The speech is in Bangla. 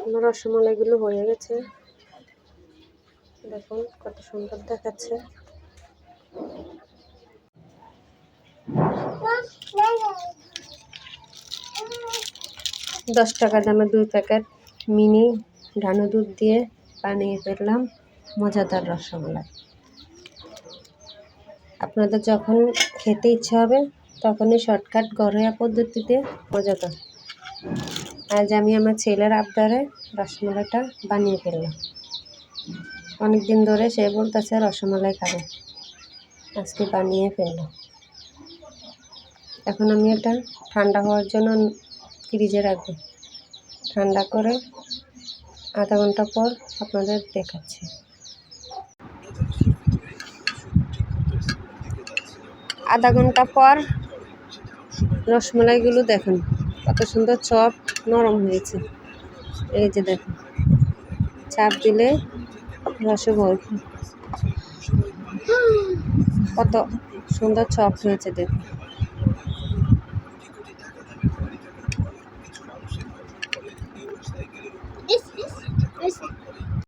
আমার রসমালাইগুলো হয়ে গেছে, দেখুন কত সুন্দর দেখাচ্ছে। ৳10 দামে 2 প্যাকেট মিনি ডানো দুধ দিয়ে বানিয়ে ফেললাম মজাদার রসমালাই। আপনাদের যখন খেতে ইচ্ছা হবে তখনই শর্টকাট ঘরোয়া পদ্ধতিতে মজাদার। আজ আমি আমার ছেলের আবদারে রসমালাইটা বানিয়ে ফেললাম। অনেক দিন ধরে সে বলতেছে রসমালাই খাবে, আজকে বানিয়ে ফেললাম। এখন আমি এটা ঠান্ডা হওয়ার জন্য ফ্রিজে রাখবো। ঠান্ডা করে আধা ঘন্টা পর আপনাদের দেখাচ্ছি। আধা ঘন্টা পর রসমালাইগুলো দেখুন কত সুন্দর চপ নরম হয়েছে। এই যে দেখুন, চাপ দিলে রসে ভরপুর, কত সুন্দর চপ হয়েছে দেখুন।